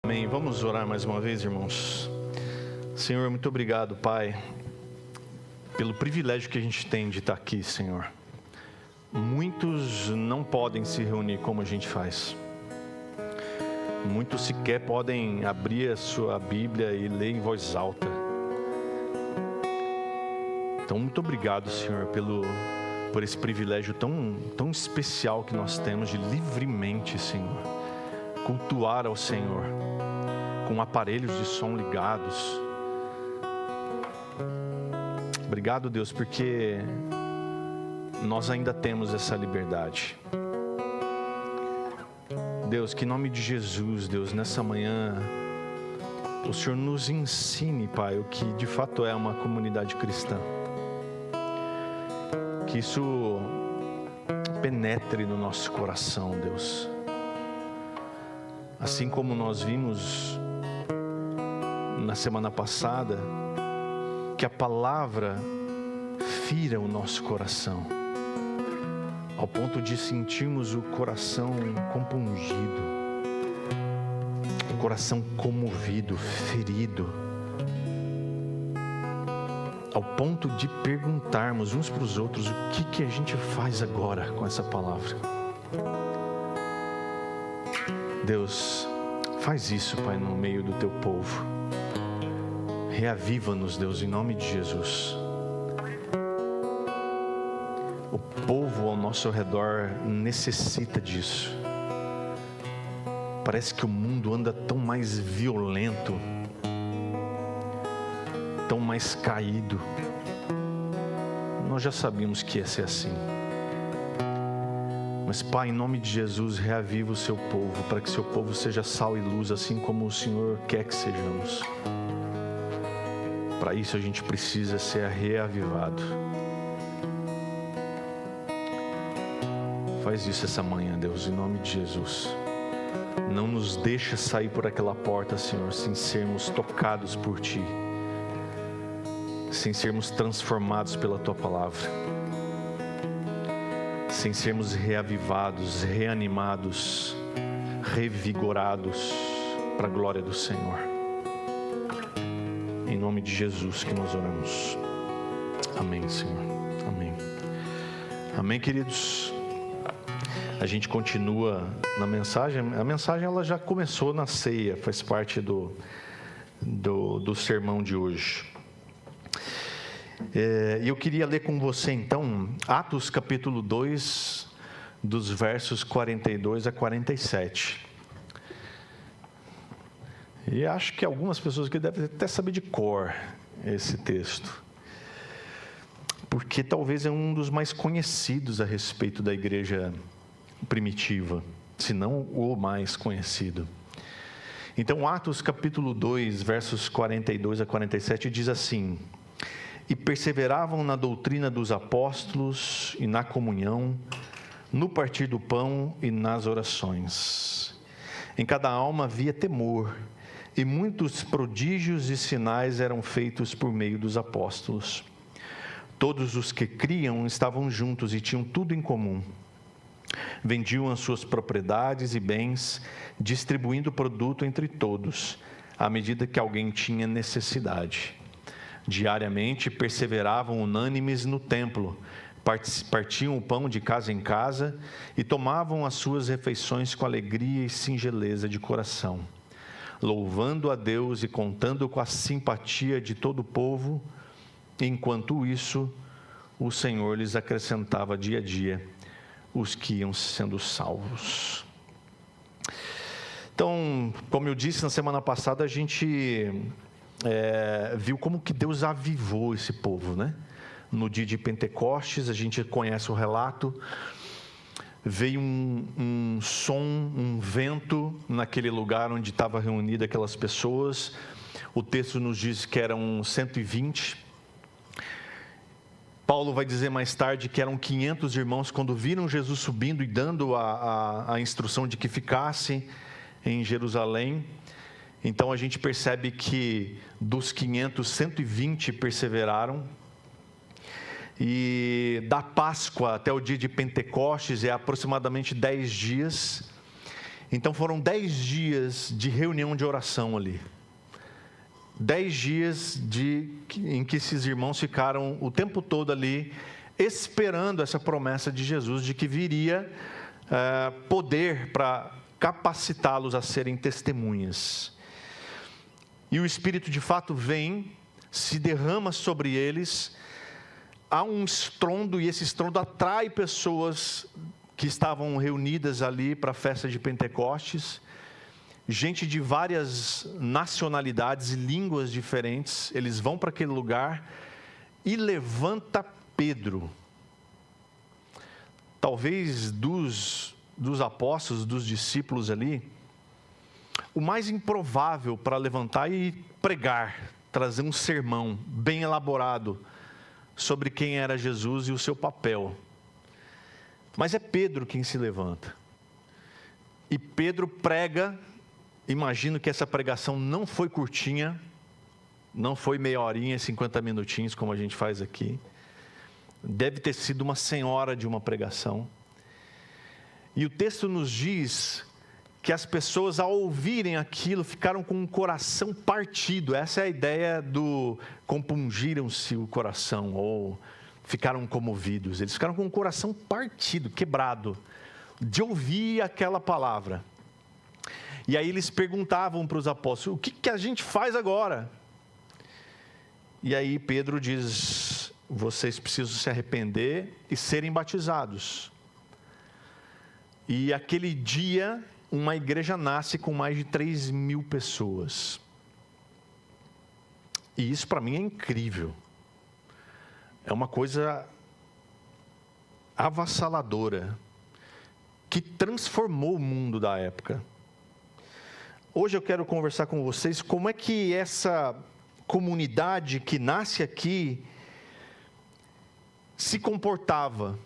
Amém. Vamos orar mais uma vez, irmãos. Senhor, muito obrigado, Pai, pelo privilégio que a gente tem de estar aqui, Senhor. Muitos não podem se reunir como a gente faz. Muitos sequer podem abrir a sua Bíblia e ler em voz alta. Então, muito obrigado, Senhor, por esse privilégio tão especial que nós temos de livremente, Senhor, cultuar ao Senhor com aparelhos de som ligados. Obrigado, Deus, porque nós ainda temos essa liberdade. Deus, que em nome de Jesus, Deus, nessa manhã, o Senhor nos ensine, Pai, o que de fato é uma comunidade cristã. Que isso penetre no nosso coração, Deus. Assim como nós vimos na semana passada, que a palavra fira o nosso coração, ao ponto de sentirmos o coração compungido, o coração comovido, ferido, ao ponto de perguntarmos uns para os outros o que a gente faz agora com essa palavra. Deus, faz isso, Pai, no meio do Teu povo. Reaviva-nos, Deus, em nome de Jesus. O povo ao nosso redor necessita disso. Parece que o mundo anda tão mais violento, tão mais caído. Nós já sabíamos que ia ser assim. Mas, Pai, em nome de Jesus, reaviva o Seu povo, para que Seu povo seja sal e luz, assim como o Senhor quer que sejamos. Para isso a gente precisa ser reavivado. Faz isso essa manhã, Deus, em nome de Jesus. Não nos deixa sair por aquela porta, Senhor, sem sermos tocados por Ti, sem sermos transformados pela Tua palavra, sem sermos reavivados, reanimados, revigorados para a glória do Senhor. Em nome de Jesus que nós oramos. Amém, Senhor. Amém. Amém, queridos. A gente continua na mensagem. A mensagem ela já começou na ceia, faz parte do sermão de hoje. E eu queria ler com você então Atos capítulo 2, dos versos 42 a 47. E acho que algumas pessoas que devem até saber de cor esse texto, porque talvez é um dos mais conhecidos a respeito da igreja primitiva, se não o mais conhecido. Então, Atos capítulo 2, versos 42 a 47 diz assim: E perseveravam na doutrina dos apóstolos e na comunhão, no partir do pão e nas orações. Em cada alma havia temor, e muitos prodígios e sinais eram feitos por meio dos apóstolos. Todos os que criam estavam juntos e tinham tudo em comum. Vendiam as suas propriedades e bens, distribuindo o produto entre todos, à medida que alguém tinha necessidade. Diariamente perseveravam unânimes no templo, partiam o pão de casa em casa e tomavam as suas refeições com alegria e singeleza de coração, louvando a Deus e contando com a simpatia de todo o povo. Enquanto isso, o Senhor lhes acrescentava dia a dia os que iam sendo salvos. Então, como eu disse na semana passada, a gente viu como que Deus avivou esse povo, né? No dia de Pentecostes, a gente conhece o relato. Veio um som, um vento naquele lugar onde estavam reunidas aquelas pessoas. O texto nos diz que eram 120. Paulo vai dizer mais tarde que eram 500 irmãos quando viram Jesus subindo e dando a instrução de que ficasse em Jerusalém. Então a gente percebe que dos 500, 120 perseveraram. E da Páscoa até o dia de Pentecostes é aproximadamente 10 dias. Então foram 10 dias de reunião de oração ali. 10 dias em que esses irmãos ficaram o tempo todo ali, esperando essa promessa de Jesus, de que viria poder para capacitá-los a serem testemunhas. E o Espírito de fato vem, se derrama sobre eles, há um estrondo, e esse estrondo atrai pessoas que estavam reunidas ali para a festa de Pentecostes, gente de várias nacionalidades e línguas diferentes. Eles vão para aquele lugar e levanta Pedro. Talvez dos apóstolos, dos discípulos ali, o mais improvável para levantar e pregar, trazer um sermão bem elaborado sobre quem era Jesus e o seu papel. Mas é Pedro quem se levanta. E Pedro prega. Imagino que essa pregação não foi curtinha, não foi meia horinha, 50 minutinhos, como a gente faz aqui. Deve ter sido uma senhora de uma pregação. E o texto nos diz que as pessoas, ao ouvirem aquilo, ficaram com o coração partido. Essa é a ideia do compungiram-se o coração, ou ficaram comovidos. Eles ficaram com o coração partido, quebrado, de ouvir aquela palavra. E aí eles perguntavam para os apóstolos: o que a gente faz agora? E aí Pedro diz: vocês precisam se arrepender e serem batizados. E aquele dia, uma igreja nasce com mais de 3.000 pessoas. E isso para mim é incrível. É uma coisa avassaladora, que transformou o mundo da época. Hoje eu quero conversar com vocês como é que essa comunidade que nasce aqui se comportava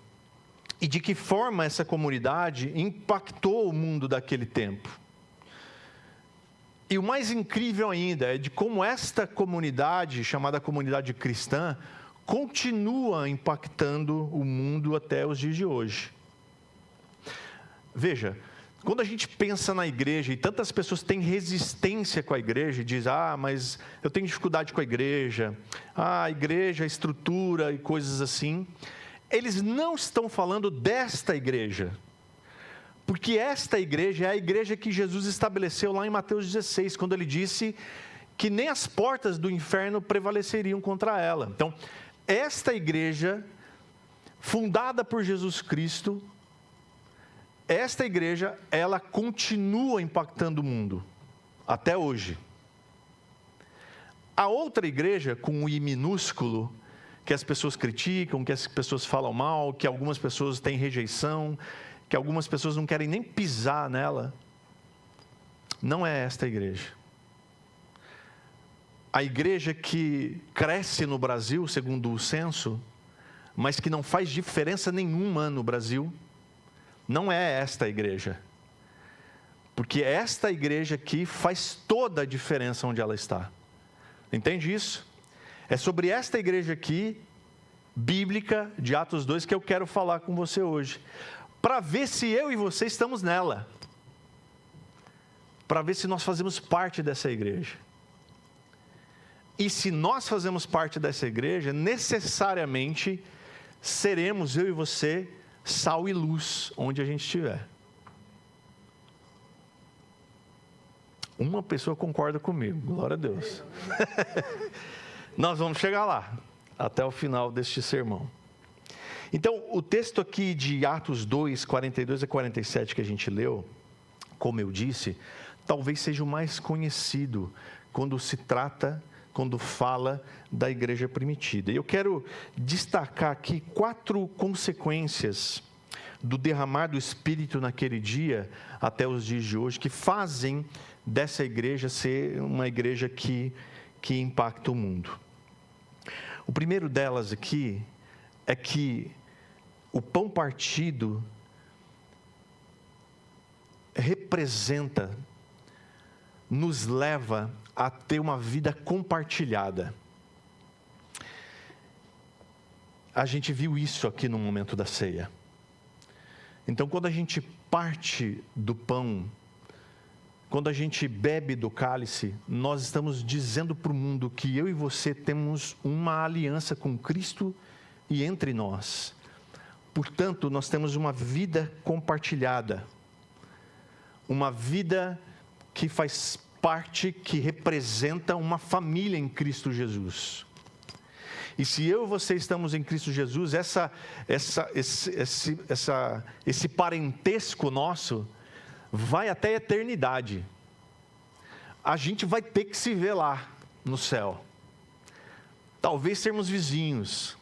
e de que forma essa comunidade impactou o mundo daquele tempo. E o mais incrível ainda é de como esta comunidade, chamada comunidade cristã, continua impactando o mundo até os dias de hoje. Veja, quando a gente pensa na igreja, e tantas pessoas têm resistência com a igreja, e diz: mas eu tenho dificuldade com a igreja, a igreja, a estrutura e coisas assim. Eles não estão falando desta igreja, porque esta igreja é a igreja que Jesus estabeleceu lá em Mateus 16, quando ele disse que nem as portas do inferno prevaleceriam contra ela. Então, esta igreja, fundada por Jesus Cristo, esta igreja, ela continua impactando o mundo, até hoje. A outra igreja, com o I minúsculo, que as pessoas criticam, que as pessoas falam mal, que algumas pessoas têm rejeição, que algumas pessoas não querem nem pisar nela, não é esta igreja. A igreja que cresce no Brasil, segundo o censo, mas que não faz diferença nenhuma no Brasil, não é esta igreja. Porque esta igreja aqui faz toda a diferença onde ela está. Entende isso? É sobre esta igreja aqui, bíblica, de Atos 2, que eu quero falar com você hoje. Para ver se eu e você estamos nela. Para ver se nós fazemos parte dessa igreja. E se nós fazemos parte dessa igreja, necessariamente seremos, eu e você, sal e luz, onde a gente estiver. Uma pessoa concorda comigo, glória a Deus. Nós vamos chegar lá, até o final deste sermão. Então, o texto aqui de Atos 2, 42 a 47 que a gente leu, como eu disse, talvez seja o mais conhecido quando fala da igreja primitiva. E eu quero destacar aqui 4 consequências do derramar do Espírito naquele dia até os dias de hoje, que fazem dessa igreja ser uma igreja que impacta o mundo. O primeiro delas aqui é que o pão partido representa, nos leva a ter uma vida compartilhada. A gente viu isso aqui no momento da ceia. Então, quando a gente parte do pão quando a gente bebe do cálice, nós estamos dizendo para o mundo que eu e você temos uma aliança com Cristo e entre nós. Portanto, nós temos uma vida compartilhada, uma vida que faz parte, que representa uma família em Cristo Jesus. E se eu e você estamos em Cristo Jesus, esse parentesco nosso vai até a eternidade. A gente vai ter que se ver lá no céu. Talvez sermos vizinhos.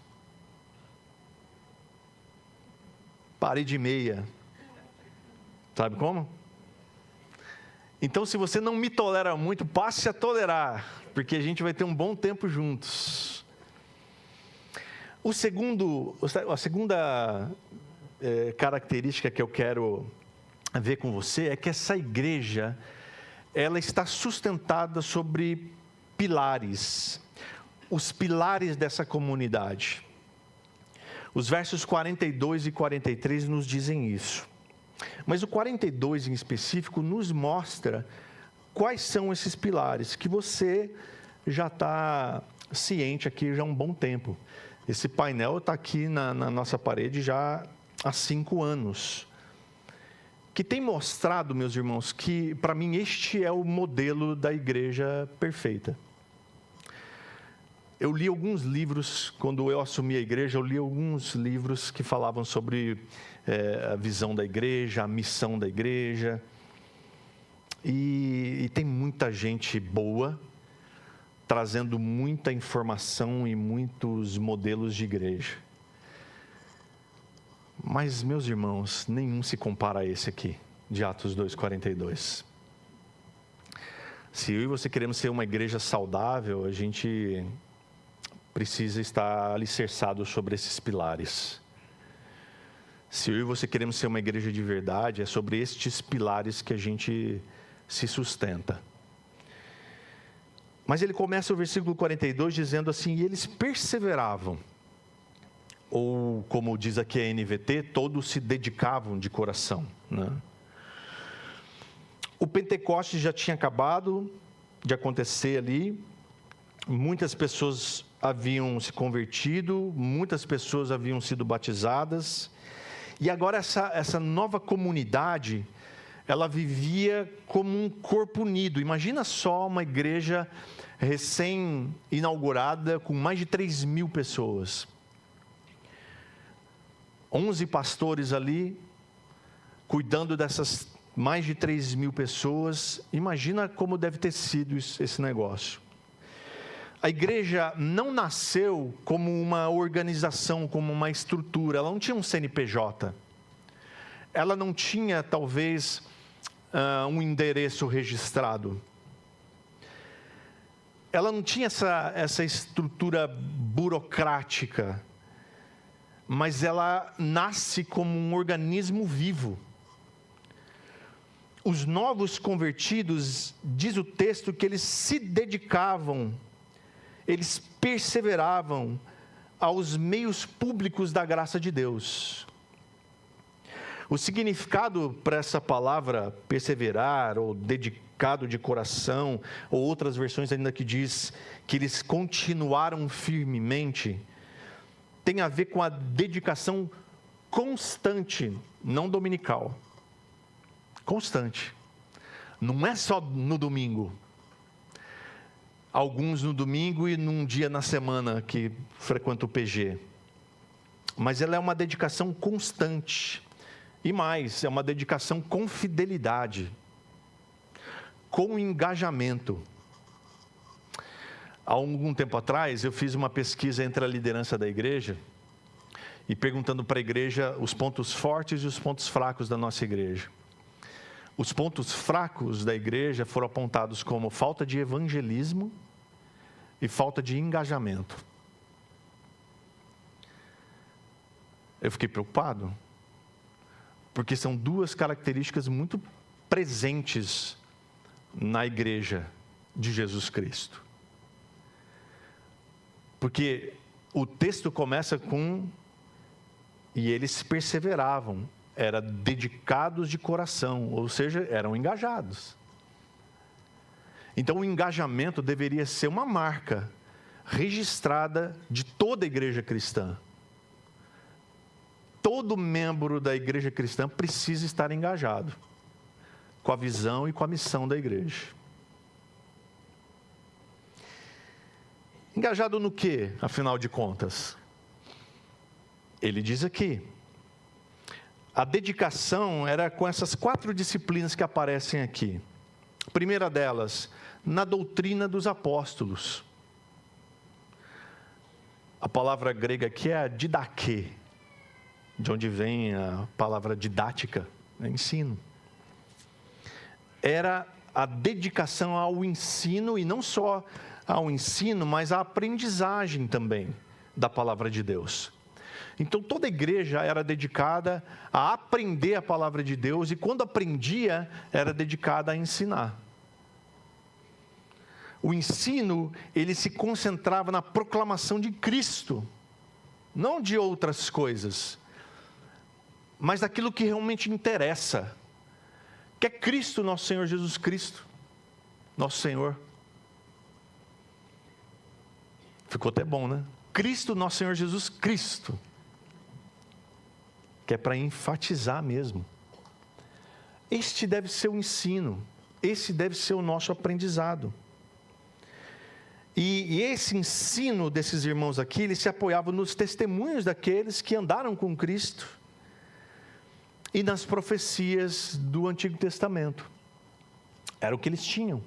Parede e meia. Sabe como? Então, se você não me tolera muito, passe a tolerar, porque a gente vai ter um bom tempo juntos. A segunda característica que eu quero ver com você é que essa igreja, ela está sustentada sobre pilares, os pilares dessa comunidade. Os versos 42 e 43 nos dizem isso. Mas o 42 em específico nos mostra quais são esses pilares, que você já está ciente aqui já há um bom tempo. Esse painel está aqui na nossa parede já há 5 anos. Que tem mostrado, meus irmãos, que para mim este é o modelo da igreja perfeita. Eu li alguns livros, quando eu assumi a igreja, eu li alguns livros que falavam sobre a visão da igreja, a missão da igreja. E tem muita gente boa, trazendo muita informação e muitos modelos de igreja. Mas, meus irmãos, nenhum se compara a esse aqui, de Atos 2:42. Se eu e você queremos ser uma igreja saudável, a gente precisa estar alicerçado sobre esses pilares. Se eu e você queremos ser uma igreja de verdade, é sobre estes pilares que a gente se sustenta. Mas ele começa o versículo 42 dizendo assim: e eles perseveravam, ou como diz aqui a NVT, todos se dedicavam de coração, né? O Pentecostes já tinha acabado de acontecer ali, muitas pessoas haviam se convertido, muitas pessoas haviam sido batizadas, e agora essa nova comunidade, ela vivia como um corpo unido. Imagina só uma igreja recém-inaugurada com mais de 3.000 pessoas. 11 pastores ali, cuidando dessas mais de 3.000 pessoas. Imagina como deve ter sido esse negócio. A igreja não nasceu como uma organização, como uma estrutura. Ela não tinha um CNPJ. Ela não tinha, talvez, um endereço registrado. Ela não tinha essa estrutura burocrática, mas ela nasce como um organismo vivo. Os novos convertidos, diz o texto, que eles se dedicavam, eles perseveravam aos meios públicos da graça de Deus. O significado para essa palavra perseverar, ou dedicado de coração, ou outras versões ainda que diz que eles continuaram firmemente, tem a ver com a dedicação constante, não dominical. Constante. Não é só no domingo. Alguns no domingo e num dia na semana que frequenta o PG. Mas ela é uma dedicação constante. E mais, é uma dedicação com fidelidade, com engajamento. Há algum tempo atrás, eu fiz uma pesquisa entre a liderança da igreja e perguntando para a igreja os pontos fortes e os pontos fracos da nossa igreja. Os pontos fracos da igreja foram apontados como falta de evangelismo e falta de engajamento. Eu fiquei preocupado, porque são duas características muito presentes na igreja de Jesus Cristo. Porque o texto começa com: e eles perseveravam, eram dedicados de coração, ou seja, eram engajados. Então, o engajamento deveria ser uma marca registrada de toda a igreja cristã. Todo membro da igreja cristã precisa estar engajado com a visão e com a missão da igreja. Engajado no quê, afinal de contas? Ele diz aqui, a dedicação era com essas 4 disciplinas que aparecem aqui. A primeira delas, na doutrina dos apóstolos. A palavra grega aqui é a didaquê, de onde vem a palavra didática, ensino. Era a dedicação ao ensino, e não só ao ensino, mas à aprendizagem também da palavra de Deus. Então, toda a igreja era dedicada a aprender a palavra de Deus, e quando aprendia, era dedicada a ensinar. O ensino, ele se concentrava na proclamação de Cristo, não de outras coisas, mas daquilo que realmente interessa, que é Cristo, nosso Senhor Jesus Cristo, nosso Senhor. Ficou até bom, né? Cristo, nosso Senhor Jesus Cristo, que é para enfatizar mesmo. Este deve ser o ensino, esse deve ser o nosso aprendizado. E esse ensino desses irmãos aqui, eles se apoiavam nos testemunhos daqueles que andaram com Cristo e nas profecias do Antigo Testamento. Era o que eles tinham.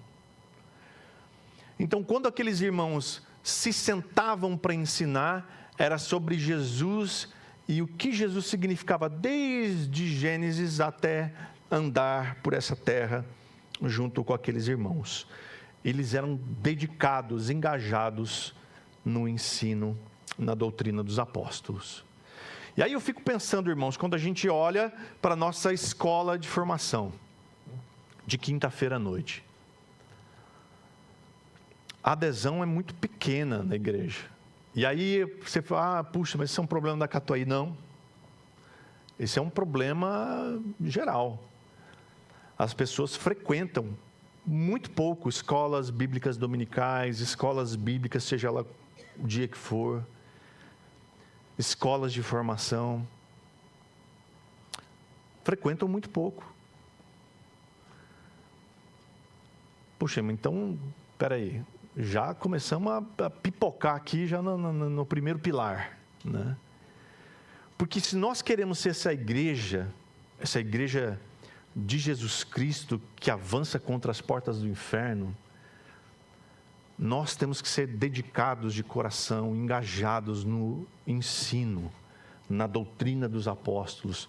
Então, quando aqueles irmãos se sentavam para ensinar, era sobre Jesus e o que Jesus significava desde Gênesis até andar por essa terra junto com aqueles irmãos. Eles eram dedicados, engajados no ensino, na doutrina dos apóstolos. E aí eu fico pensando, irmãos, quando a gente olha para a nossa escola de formação, de quinta-feira à noite, a adesão é muito pequena na igreja. E aí você fala, puxa, mas isso é um problema da Catuaí. Não, esse é um problema geral. As pessoas frequentam muito pouco escolas bíblicas dominicais, escolas bíblicas, seja lá o dia que for, escolas de formação, frequentam muito pouco. Puxa, então, espera aí, já começamos a pipocar aqui já no primeiro pilar, né? Porque se nós queremos ser essa igreja de Jesus Cristo que avança contra as portas do inferno, nós temos que ser dedicados de coração, engajados no ensino, na doutrina dos apóstolos,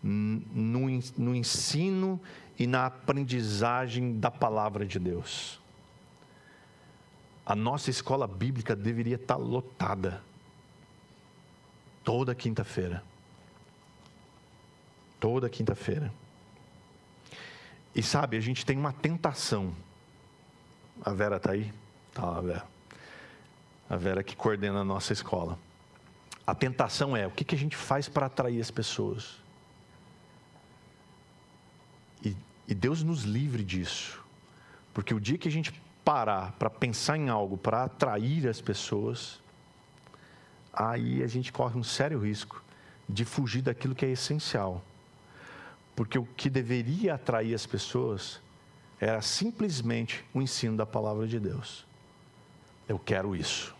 no ensino e na aprendizagem da palavra de Deus. A nossa escola bíblica deveria estar lotada toda quinta-feira. Toda quinta-feira. E sabe, a gente tem uma tentação. A Vera está aí? Está, a Vera. A Vera que coordena a nossa escola. A tentação é, o que a gente faz para atrair as pessoas? E Deus nos livre disso. Porque o dia que a gente parar para pensar em algo, para atrair as pessoas, aí a gente corre um sério risco de fugir daquilo que é essencial. Porque o que deveria atrair as pessoas era simplesmente o ensino da palavra de Deus. Eu quero isso.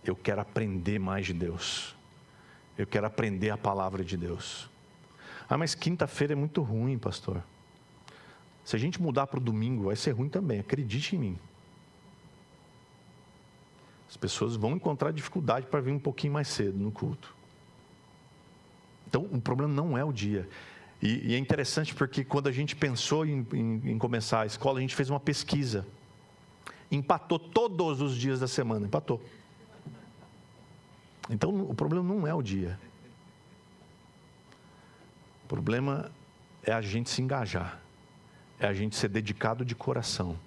Eu quero aprender mais de Deus. Eu quero aprender a palavra de Deus. Ah, mas quinta-feira é muito ruim, pastor. Se a gente mudar para o domingo, vai ser ruim também, acredite em mim. As pessoas vão encontrar dificuldade para vir um pouquinho mais cedo no culto. Então, o problema não é o dia. E é interessante porque quando a gente pensou em começar a escola, a gente fez uma pesquisa. Empatou todos os dias da semana, empatou. Então, o problema não é o dia. O problema é a gente se engajar. É a gente ser dedicado de coração.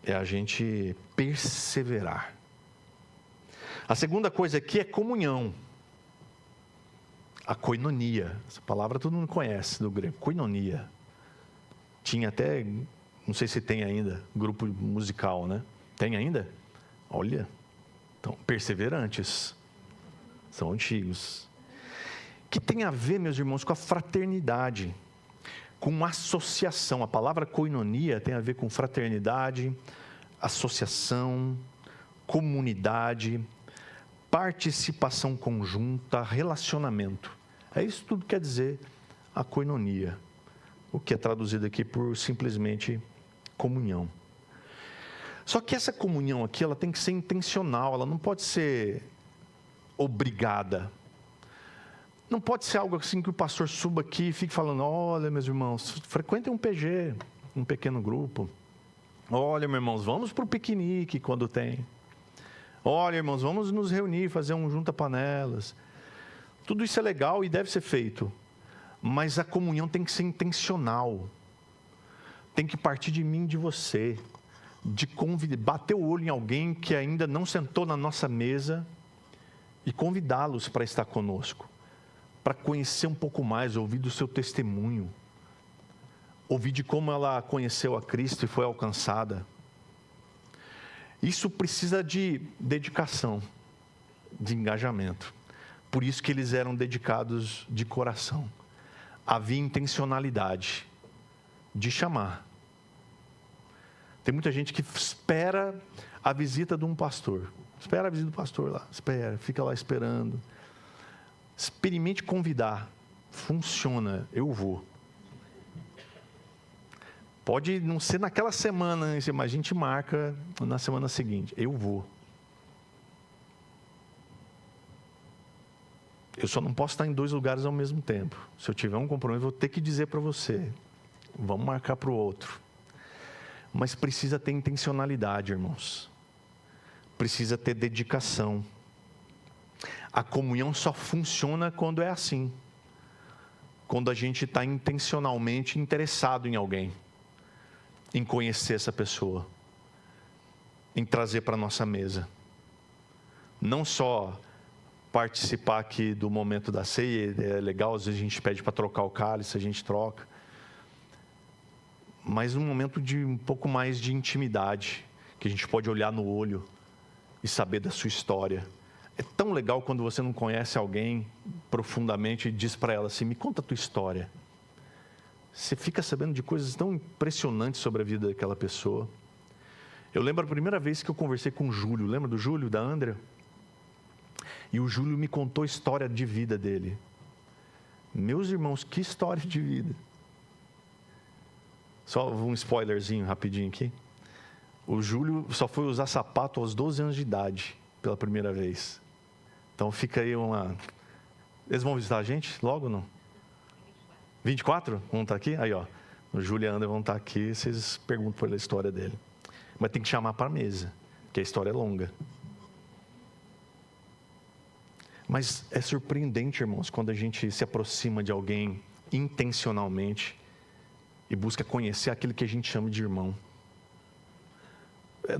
É a gente perseverar. A segunda coisa aqui é comunhão. A koinonia. Essa palavra todo mundo conhece do grego. Koinonia. tinha até, não sei se tem ainda, grupo musical, né? Tem ainda? Olha, então, perseverantes, são antigos. Que tem a ver, meus irmãos, com a fraternidade, com associação. A palavra koinonia tem a ver com fraternidade, associação, comunidade, participação conjunta, relacionamento. É isso tudo que quer dizer a koinonia, o que é traduzido aqui por simplesmente comunhão. Só que essa comunhão aqui, ela tem que ser intencional, ela não pode ser obrigada. Não pode ser algo assim que o pastor suba aqui e fique falando: olha, meus irmãos, frequentem um PG, um pequeno grupo. Olha, meus irmãos, vamos para o piquenique quando tem. Olha, irmãos, vamos nos reunir, fazer um junta-panelas. Tudo isso é legal e deve ser feito, mas a comunhão tem que ser intencional. Tem que partir de mim e de você, de bater o olho em alguém que ainda não sentou na nossa mesa e convidá-los para estar conosco, para conhecer um pouco mais, ouvir do seu testemunho, ouvir de como ela conheceu a Cristo e foi alcançada. Isso precisa de dedicação, de engajamento. Por isso que eles eram dedicados de coração. Havia intencionalidade de chamar. Tem muita gente que espera a visita de um pastor. Espera a visita do pastor lá, espera, fica lá esperando. Experimente convidar. Funciona, eu vou. Pode não ser naquela semana, mas a gente marca na semana seguinte. Eu vou. Eu só não posso estar em 2 lugares ao mesmo tempo. Se eu tiver um compromisso, eu vou ter que dizer para você: vamos marcar para o outro. Mas precisa ter intencionalidade, irmãos. Precisa ter dedicação. A comunhão só funciona quando é assim. Quando a gente está intencionalmente interessado em alguém, em conhecer essa pessoa, em trazer para a nossa mesa. Não só participar aqui do momento da ceia, é legal, às vezes a gente pede para trocar o cálice, a gente troca. Mas um momento de um pouco mais de intimidade, que a gente pode olhar no olho e saber da sua história. É tão legal quando você não conhece alguém profundamente e diz para ela assim: me conta a tua história. Você fica sabendo de coisas tão impressionantes sobre a vida daquela pessoa. Eu lembro a primeira vez que eu conversei com o Júlio. Lembra do Júlio, da Andrea? E o Júlio me contou a história de vida dele. Meus irmãos, que história de vida. Só um spoilerzinho rapidinho aqui. O Júlio só foi usar sapato aos 12 anos de idade, pela primeira vez. Então fica aí uma... Eles vão visitar a gente logo, não? 24? Vão estar aqui? Aí, ó. O Júlio e a Andrea vão estar aqui, vocês perguntam pela história dele. Mas tem que chamar para a mesa, porque a história é longa. Mas é surpreendente, irmãos, quando a gente se aproxima de alguém intencionalmente e busca conhecer aquele que a gente chama de irmão.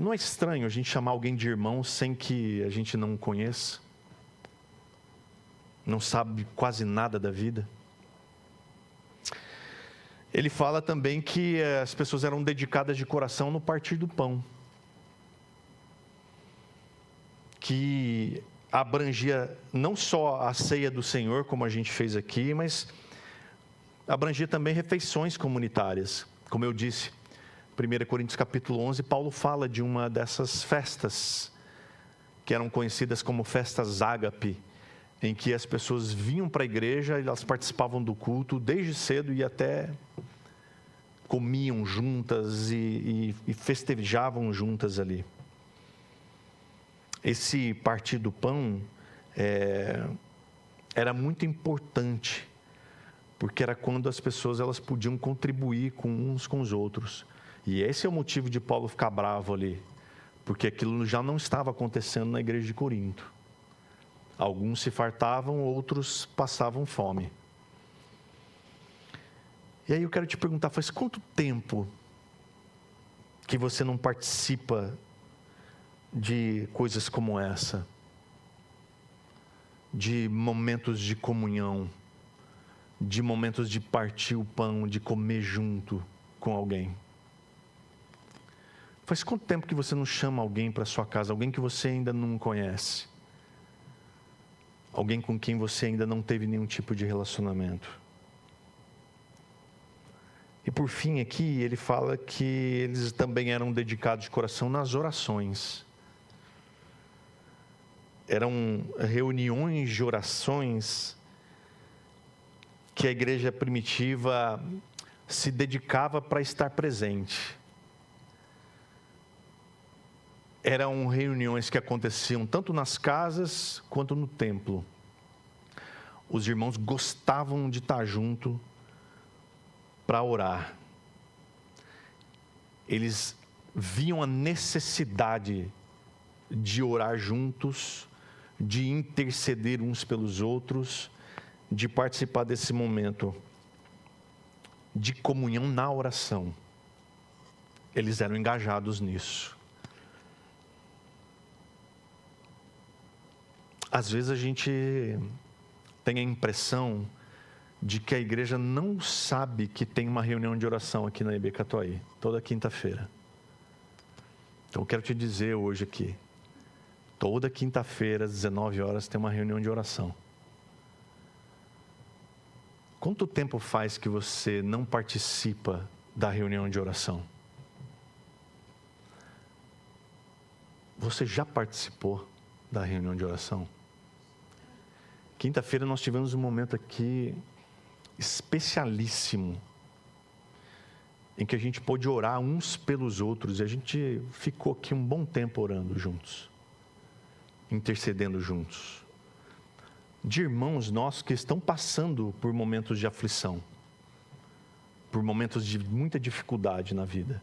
Não é estranho a gente chamar alguém de irmão sem que a gente não o conheça? Não sabe quase nada da vida? Ele fala também que as pessoas eram dedicadas de coração no partir do pão, que abrangia não só a ceia do Senhor, como a gente fez aqui, mas abrangia também refeições comunitárias. Como eu disse, 1 Coríntios capítulo 11, Paulo fala de uma dessas festas, que eram conhecidas como festas ágape, em que as pessoas vinham para a igreja e elas participavam do culto desde cedo e até comiam juntas e festejavam juntas ali. Esse partir do pão era muito importante, porque era quando as pessoas elas podiam contribuir com uns com os outros. E esse é o motivo de Paulo ficar bravo ali, porque aquilo já não estava acontecendo na igreja de Corinto. Alguns se fartavam, outros passavam fome. E aí eu quero te perguntar, faz quanto tempo que você não participa de coisas como essa? De momentos de comunhão, de momentos de partir o pão, de comer junto, com alguém? Faz quanto tempo que você não chama alguém para sua casa, alguém que você ainda não conhece? Alguém com quem você ainda não teve nenhum tipo de relacionamento? E por fim aqui, ele fala que eles também eram dedicados de coração nas orações. Eram reuniões de orações que a igreja primitiva se dedicava para estar presente. Eram reuniões que aconteciam tanto nas casas quanto no templo. Os irmãos gostavam de estar junto para orar. Eles viam a necessidade de orar juntos, de interceder uns pelos outros, de participar desse momento de comunhão na oração. Eles eram engajados nisso. Às vezes a gente tem a impressão de que a igreja não sabe que tem uma reunião de oração aqui na IB Catuaí, toda quinta-feira. Então eu quero te dizer hoje aqui, toda quinta-feira às 19 horas tem uma reunião de oração. Quanto tempo faz que você não participa da reunião de oração? Você já participou da reunião de oração? Quinta-feira nós tivemos um momento aqui especialíssimo, em que a gente pôde orar uns pelos outros, e a gente ficou aqui um bom tempo orando juntos, intercedendo juntos, de irmãos nossos que estão passando por momentos de aflição, por momentos de muita dificuldade na vida,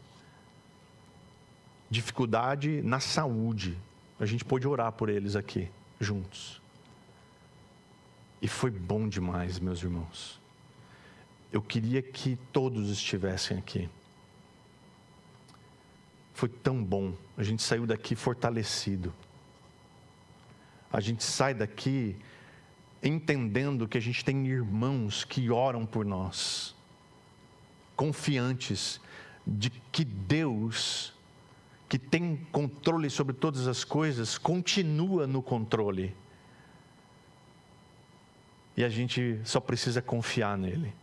dificuldade na saúde. A gente pôde orar por eles aqui, juntos. E foi bom demais, meus irmãos. Eu queria que todos estivessem aqui. Foi tão bom. A gente saiu daqui fortalecido. A gente sai daqui entendendo que a gente tem irmãos que oram por nós, confiantes de que Deus, que tem controle sobre todas as coisas, continua no controle. E a gente só precisa confiar nele.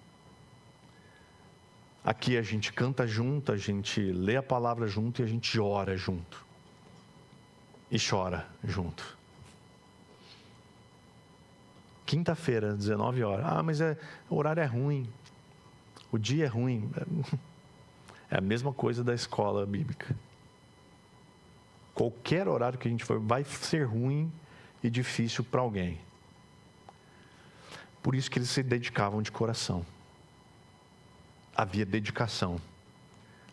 Aqui a gente canta junto, a gente lê a palavra junto e a gente ora junto. E chora junto. Quinta-feira, 19 horas. Ah, mas o horário é ruim. O dia é ruim. É a mesma coisa da escola bíblica. Qualquer horário que a gente for, vai ser ruim e difícil para alguém. Por isso que eles se dedicavam de coração. Havia dedicação,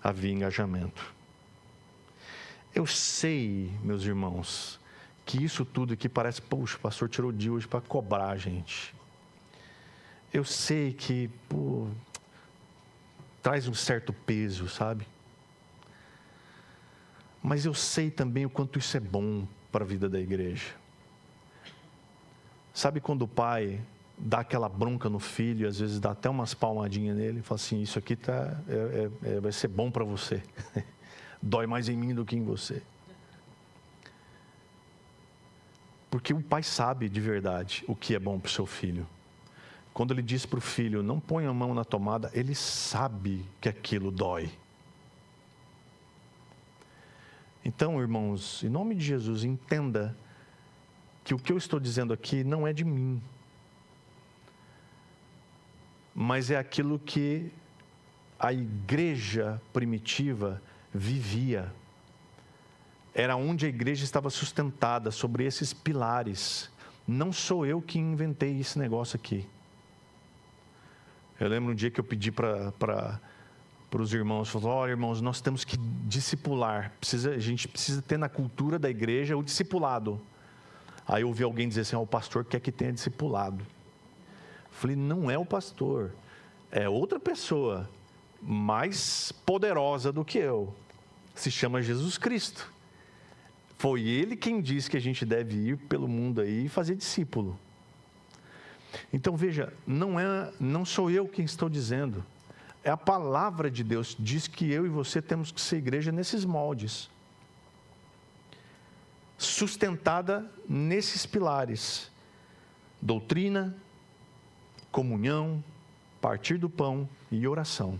havia engajamento. Eu sei, meus irmãos, que isso tudo aqui parece, poxa, o pastor tirou o dia hoje para cobrar a gente. Eu sei que, traz um certo peso, sabe? Mas eu sei também o quanto isso é bom para a vida da igreja. Sabe quando o pai dá aquela bronca no filho, às vezes dá até umas palmadinhas nele, e fala assim, isso aqui vai ser bom para você. Dói mais em mim do que em você. Porque o pai sabe de verdade o que é bom para o seu filho. Quando ele diz para o filho, não ponha a mão na tomada, ele sabe que aquilo dói. Então, irmãos, em nome de Jesus, entenda que o que eu estou dizendo aqui não é de mim, mas é aquilo que a igreja primitiva vivia. Era onde a igreja estava sustentada, sobre esses pilares. Não sou eu que inventei esse negócio aqui. Eu lembro um dia que eu pedi para os irmãos, falou, olha irmãos, nós temos que discipular, a gente precisa ter na cultura da igreja o discipulado. Aí eu ouvi alguém dizer assim, o pastor quer que tenha discipulado. Falei, não é o pastor, é outra pessoa, mais poderosa do que eu, se chama Jesus Cristo. Foi Ele quem disse que a gente deve ir pelo mundo aí e fazer discípulo. Então veja, não sou eu quem estou dizendo, É a palavra de Deus, diz que eu e você temos que ser igreja nesses moldes, sustentada nesses pilares: doutrina, comunhão, partir do pão e oração.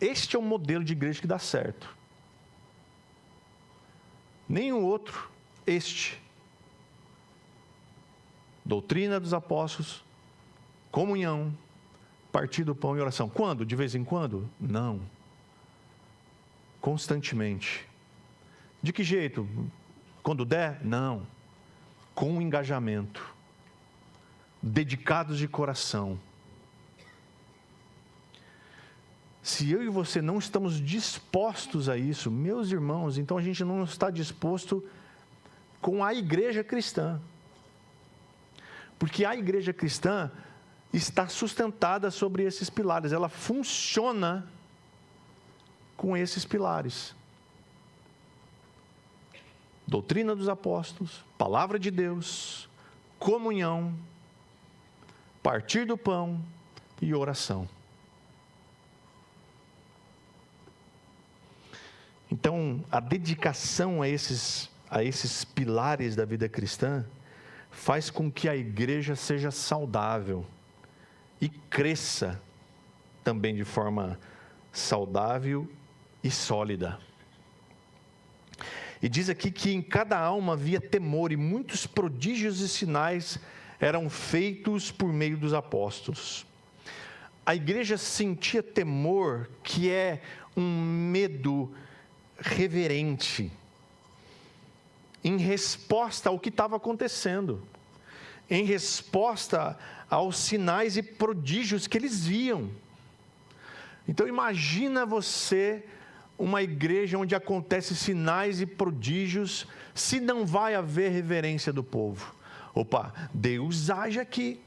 Este é o modelo de igreja que dá certo. Nenhum outro, este. Doutrina dos apóstolos, comunhão, partir do pão e oração. Quando? De vez em quando? Não. Constantemente. De que jeito? Quando der? Não. Com engajamento. Dedicados de coração. Se eu e você não estamos dispostos a isso, meus irmãos, então a gente não está disposto com a igreja cristã. Porque a igreja cristã está sustentada sobre esses pilares, ela funciona com esses pilares: doutrina dos apóstolos, palavra de Deus, comunhão, partir do pão e oração. Então, a dedicação a esses pilares da vida cristã faz com que a igreja seja saudável e cresça também de forma saudável e sólida. E diz aqui que em cada alma havia temor, e muitos prodígios e sinais eram feitos por meio dos apóstolos. A igreja sentia temor, que é um medo reverente, em resposta ao que estava acontecendo, em resposta aos sinais e prodígios que eles viam. Então imagina você, uma igreja onde acontecem sinais e prodígios, se não vai haver reverência do povo. Opa, Deus age aqui.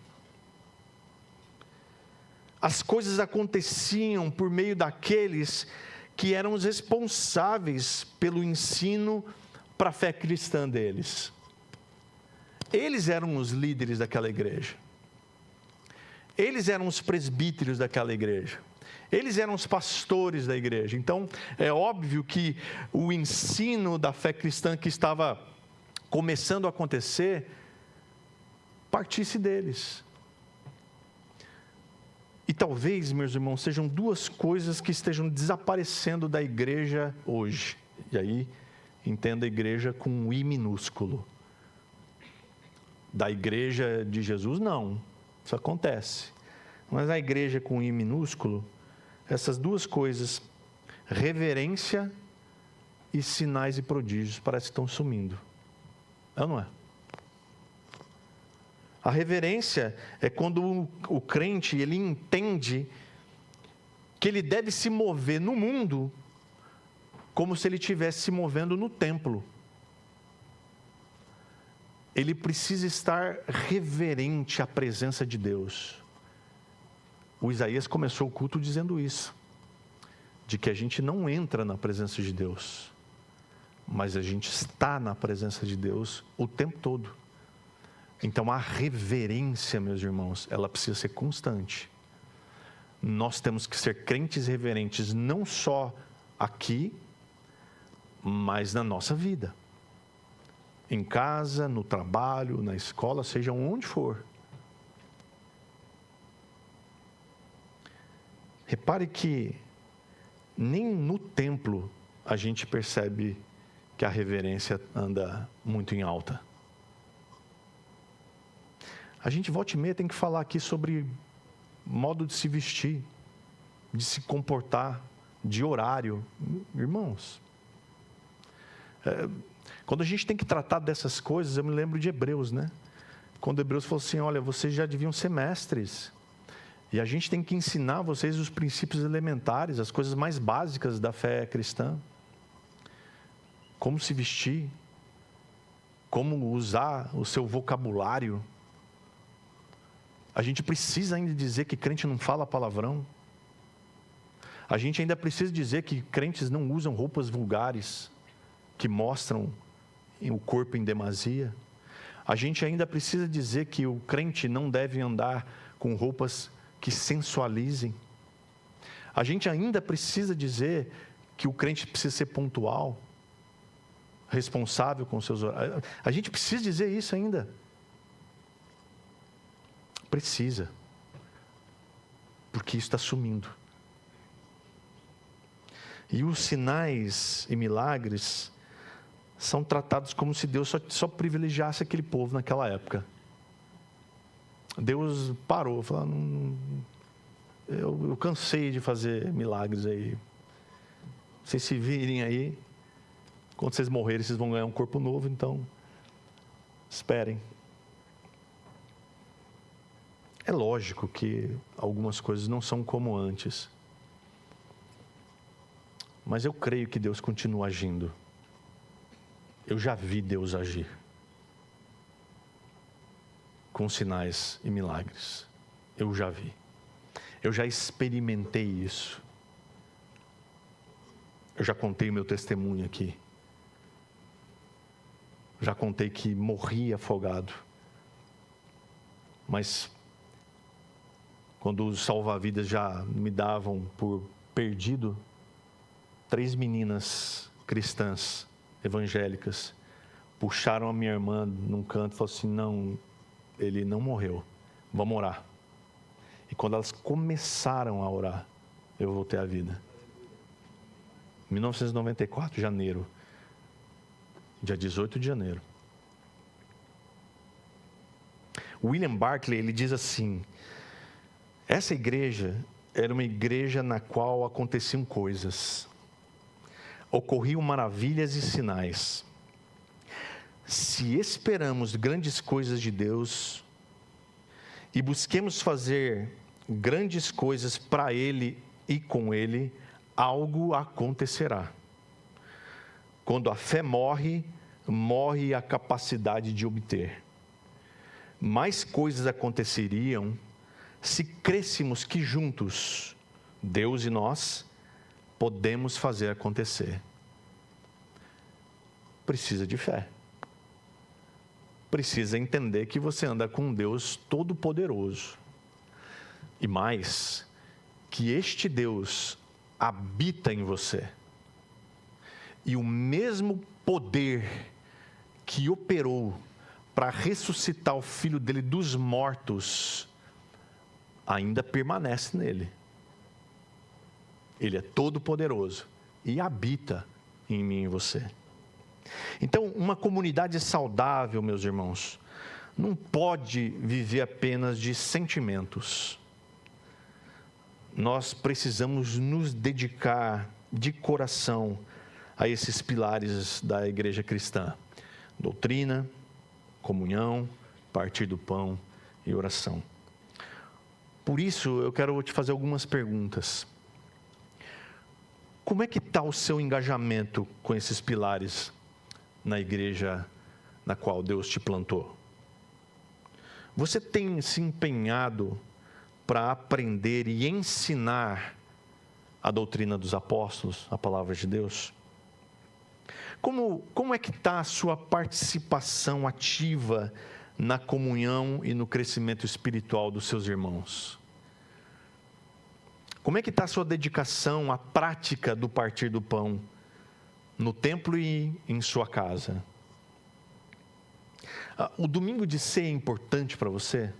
As coisas aconteciam por meio daqueles que eram os responsáveis pelo ensino para a fé cristã deles. Eles eram os líderes daquela igreja. Eles eram os presbíteros daquela igreja. Eles eram os pastores da igreja. Então, é óbvio que o ensino da fé cristã que estava começando a acontecer, partisse deles. E talvez, meus irmãos, sejam duas coisas que estejam desaparecendo da igreja hoje. E aí, entenda a igreja com um I minúsculo. Da igreja de Jesus, não. Isso acontece. Mas a igreja com um I minúsculo, essas duas coisas, reverência e sinais e prodígios, parece que estão sumindo. É ou não é? A reverência é quando o crente, ele entende que ele deve se mover no mundo como se ele estivesse se movendo no templo. Ele precisa estar reverente à presença de Deus. O Isaías começou o culto dizendo isso, de que a gente não entra na presença de Deus, mas a gente está na presença de Deus o tempo todo. Então a reverência, meus irmãos, ela precisa ser constante. Nós temos que ser crentes reverentes não só aqui, mas na nossa vida. Em casa, no trabalho, na escola, seja onde for. Repare que nem no templo a gente percebe que a reverência anda muito em alta. A gente volta e meia tem que falar aqui sobre modo de se vestir, de se comportar, de horário. Irmãos, quando a gente tem que tratar dessas coisas, eu me lembro de Hebreus, né? Quando Hebreus falou assim, olha, vocês já deviam ser mestres, e a gente tem que ensinar vocês os princípios elementares, as coisas mais básicas da fé cristã. Como se vestir, como usar o seu vocabulário. A gente precisa ainda dizer que crente não fala palavrão. A gente ainda precisa dizer que crentes não usam roupas vulgares, que mostram o corpo em demasia. A gente ainda precisa dizer que o crente não deve andar com roupas que sensualizem. A gente ainda precisa dizer que o crente precisa ser pontual, responsável com seus horários. A gente precisa dizer isso ainda. Precisa. Porque isso está sumindo. E os sinais e milagres são tratados como se Deus só privilegiasse aquele povo naquela época. Deus parou, falou, eu cansei de fazer milagres aí. Vocês se virem aí, quando vocês morrerem, vocês vão ganhar um corpo novo, então esperem. É lógico que algumas coisas não são como antes. Mas eu creio que Deus continua agindo. Eu já vi Deus agir com sinais e milagres. Eu já vi. Eu já experimentei isso. Eu já contei o meu testemunho aqui. Já contei que morri afogado. Mas quando os salva-vidas já me davam por perdido, 3 meninas cristãs, evangélicas, puxaram a minha irmã num canto e falaram assim, não, ele não morreu, vamos orar. E quando elas começaram a orar, eu voltei à vida. 1994, janeiro, dia 18 de janeiro. William Barclay, ele diz assim, essa igreja era uma igreja na qual aconteciam coisas, ocorriam maravilhas e sinais. Se esperamos grandes coisas de Deus e busquemos fazer grandes coisas para Ele e com Ele, algo acontecerá. Quando a fé morre, morre a capacidade de obter. Mais coisas aconteceriam se crêssemos que juntos, Deus e nós, podemos fazer acontecer. Precisa de fé. Precisa entender que você anda com um Deus todo-poderoso. E mais, que este Deus habita em você. E o mesmo poder que operou para ressuscitar o Filho dele dos mortos, ainda permanece nele. Ele é todo-poderoso e habita em mim e em você. Então, uma comunidade saudável, meus irmãos, não pode viver apenas de sentimentos. Nós precisamos nos dedicar de coração a esses pilares da igreja cristã: doutrina, comunhão, partir do pão e oração. Por isso, eu quero te fazer algumas perguntas. Como é que está o seu engajamento com esses pilares na igreja na qual Deus te plantou? Você tem se empenhado para aprender e ensinar a doutrina dos apóstolos, a palavra de Deus? Como é que está a sua participação ativa na comunhão e no crescimento espiritual dos seus irmãos? Como é que está a sua dedicação à prática do partir do pão no templo e em sua casa? O domingo de ceia é importante para você?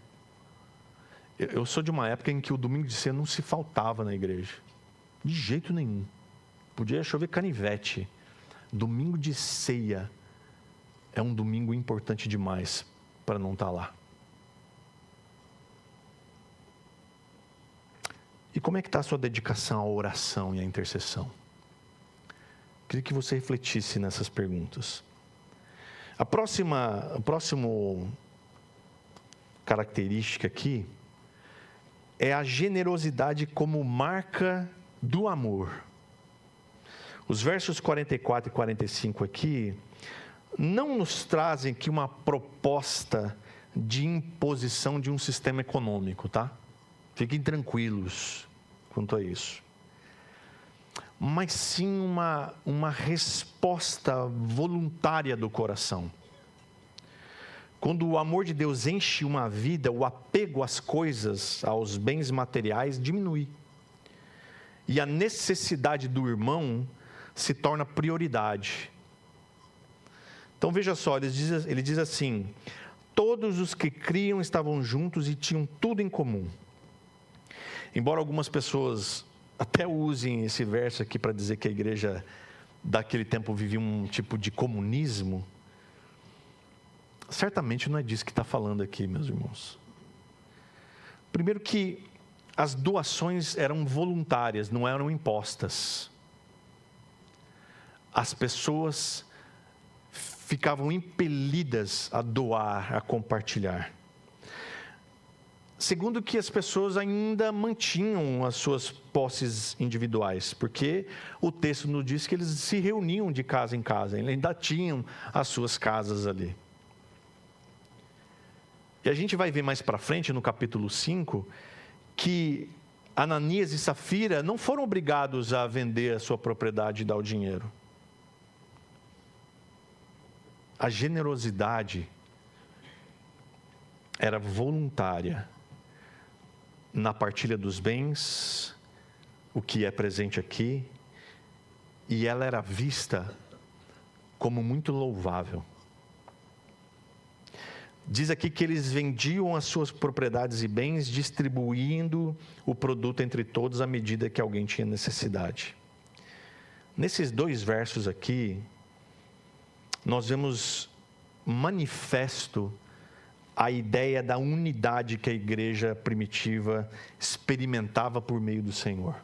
Eu sou de uma época em que o domingo de ceia não se faltava na igreja. De jeito nenhum. Podia chover canivete. Domingo de ceia é um domingo importante demais para não estar lá. E como é que está a sua dedicação à oração e à intercessão? Queria que você refletisse nessas perguntas. A próxima característica aqui é a generosidade como marca do amor. Os versos 44 e 45 aqui não nos trazem aqui uma proposta de imposição de um sistema econômico, tá? Fiquem tranquilos quanto a isso. Mas sim uma resposta voluntária do coração. Quando o amor de Deus enche uma vida, o apego às coisas, aos bens materiais, diminui. e a necessidade do irmão se torna prioridade. Então veja só, ele diz assim: todos os que criam estavam juntos e tinham tudo em comum. Embora algumas pessoas até usem esse verso aqui para dizer que a igreja daquele tempo vivia um tipo de comunismo, certamente não é disso que está falando aqui, meus irmãos. Primeiro que as doações eram voluntárias, não eram impostas. As pessoas ficavam impelidas a doar, a compartilhar. Segundo que as pessoas ainda mantinham as suas posses individuais, porque o texto nos diz que eles se reuniam de casa em casa, eles ainda tinham as suas casas ali. E a gente vai ver mais para frente, no capítulo 5, que Ananias e Safira não foram obrigados a vender a sua propriedade e dar o dinheiro. A generosidade era voluntária na partilha dos bens, o que é presente aqui, e ela era vista como muito louvável. Diz aqui que eles vendiam as suas propriedades e bens, distribuindo o produto entre todos à medida que alguém tinha necessidade. Nesses 2 versos aqui, nós vemos manifesto a ideia da unidade que a igreja primitiva experimentava por meio do Senhor.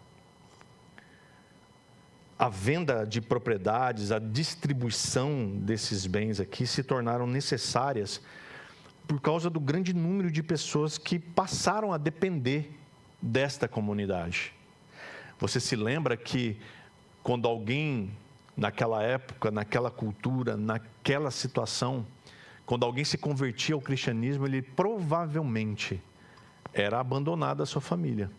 A venda de propriedades, a distribuição desses bens aqui se tornaram necessárias por causa do grande número de pessoas que passaram a depender desta comunidade. Você se lembra que quando alguém, naquela época, naquela cultura, naquela situação, quando alguém se convertia ao cristianismo, ele provavelmente era abandonado da sua família.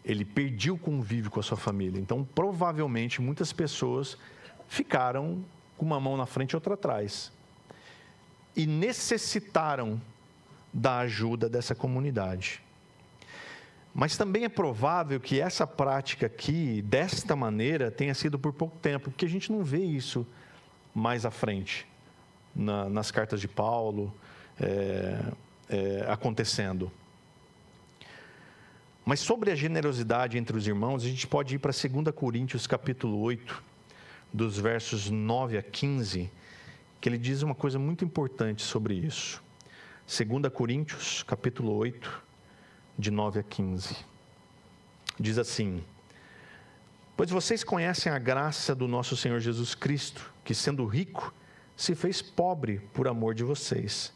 Ele perdia o convívio com a sua família. Então, provavelmente, muitas pessoas ficaram com uma mão na frente e outra atrás. E necessitaram da ajuda dessa comunidade. Mas também é provável que essa prática aqui, desta maneira, tenha sido por pouco tempo, porque a gente não vê isso mais à frente, nas cartas de Paulo, acontecendo. Mas sobre a generosidade entre os irmãos, a gente pode ir para 2 Coríntios capítulo 8, dos versos 9 a 15, que ele diz uma coisa muito importante sobre isso. 2 Coríntios capítulo 8, de 9 a 15. Diz assim: pois vocês conhecem a graça do nosso Senhor Jesus Cristo, que sendo rico, se fez pobre por amor de vocês,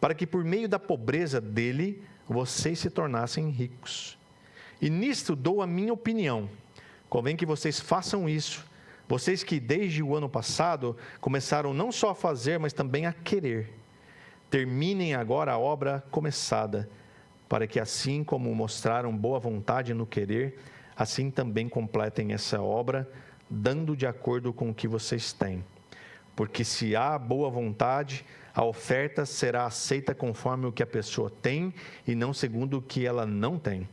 para que por meio da pobreza dele, vocês se tornassem ricos. E nisto dou a minha opinião. Convém que vocês façam isso, vocês que desde o ano passado começaram não só a fazer, mas também a querer. Terminem agora a obra começada, para que assim como mostraram boa vontade no querer, assim também completem essa obra, dando de acordo com o que vocês têm. Porque se há boa vontade, a oferta será aceita conforme o que a pessoa tem e não segundo o que ela não tem.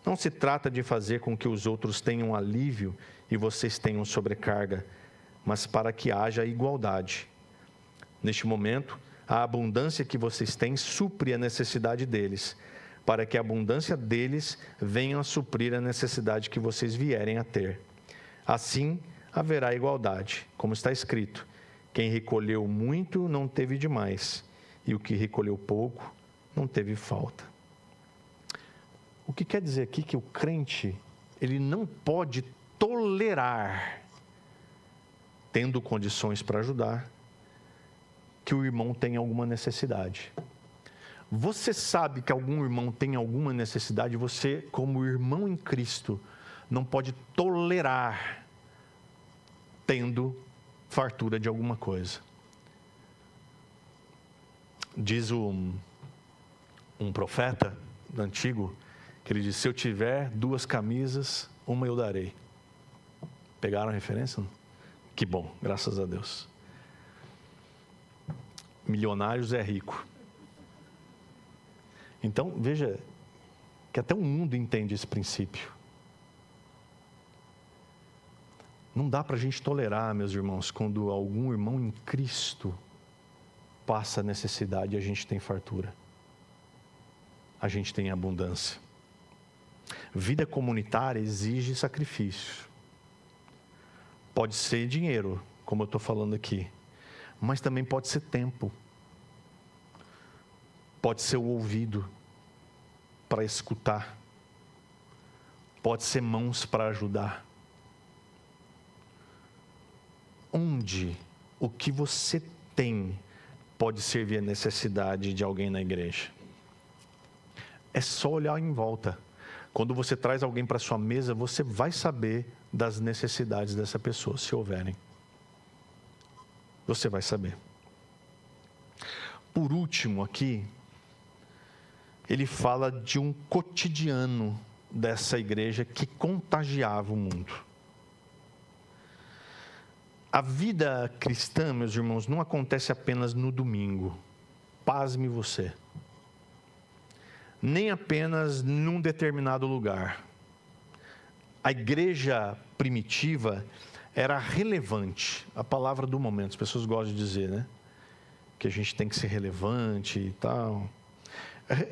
Não se trata de fazer com que os outros tenham alívio e vocês tenham sobrecarga, mas para que haja igualdade. Neste momento, a abundância que vocês têm supre a necessidade deles, para que a abundância deles venha a suprir a necessidade que vocês vierem a ter. Assim, haverá igualdade, como está escrito: quem recolheu muito não teve demais, e o que recolheu pouco não teve falta. O que quer dizer aqui que o crente, ele não pode tolerar, tendo condições para ajudar, que o irmão tenha alguma necessidade. Você sabe que algum irmão tem alguma necessidade, você, como irmão em Cristo, não pode tolerar tendo fartura de alguma coisa. Diz um profeta antigo, que ele diz: se eu tiver 2 camisas, uma eu darei. Pegaram a referência? Que bom, graças a Deus. Milionários é rico. Então, veja que até o mundo entende esse princípio. Não dá para a gente tolerar, meus irmãos, quando algum irmão em Cristo passa necessidade e a gente tem fartura. A gente tem abundância. Vida comunitária exige sacrifício. Pode ser dinheiro, como eu estou falando aqui, mas também pode ser tempo. Pode ser o ouvido para escutar. Pode ser mãos para ajudar. Onde o que você tem pode servir a necessidade de alguém na igreja? É só olhar em volta. Quando você traz alguém para a sua mesa, você vai saber das necessidades dessa pessoa, se houverem. Você vai saber. Por último aqui, ele fala de um cotidiano dessa igreja que contagiava o mundo. A vida cristã, meus irmãos, não acontece apenas no domingo. Pasme você. Nem apenas num determinado lugar. A igreja primitiva era relevante. A palavra do momento, as pessoas gostam de dizer, né? Que a gente tem que ser relevante e tal.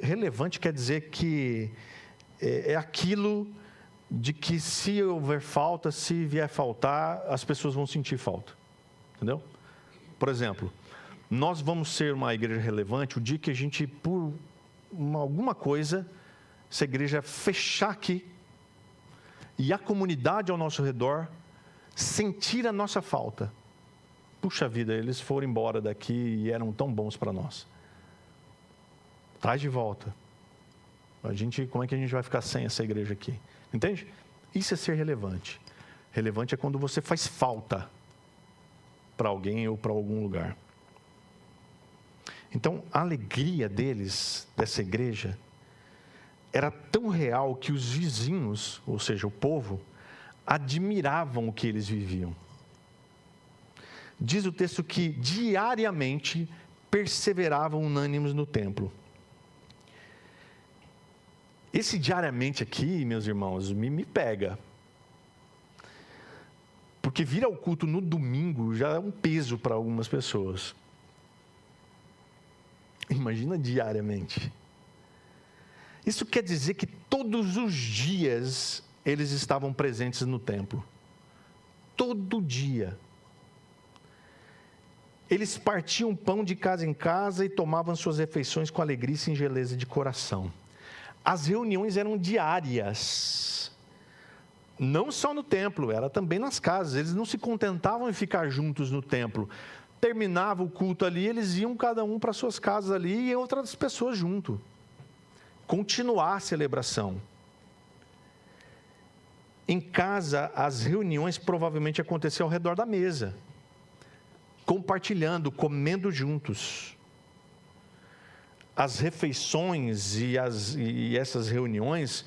Relevante quer dizer que é aquilo de que se houver falta, se vier faltar, as pessoas vão sentir falta. Entendeu? Por exemplo, nós vamos ser uma igreja relevante o dia que a gente, por alguma coisa, essa igreja fechar aqui e a comunidade ao nosso redor sentir a nossa falta. Puxa vida, eles foram embora daqui e eram tão bons para nós. Traz de volta. Como é que a gente vai ficar sem essa igreja aqui? Entende? Isso é ser relevante. Relevante é quando você faz falta para alguém ou para algum lugar. Então, a alegria deles, dessa igreja, era tão real que os vizinhos, ou seja, o povo, admiravam o que eles viviam. Diz o texto que diariamente perseveravam unânimes no templo. Esse diariamente aqui, meus irmãos, me pega. Porque vir ao culto no domingo já é um peso para algumas pessoas. Imagina diariamente. Isso quer dizer que todos os dias eles estavam presentes no templo. Todo dia. Eles partiam pão de casa em casa e tomavam suas refeições com alegria e singeleza de coração. As reuniões eram diárias. Não só no templo, era também nas casas. Eles não se contentavam em ficar juntos no templo. Terminava o culto ali, eles iam cada um para suas casas ali e outras pessoas junto. Continuar a celebração. Em casa, as reuniões provavelmente aconteciam ao redor da mesa, compartilhando, comendo juntos. As refeições e essas reuniões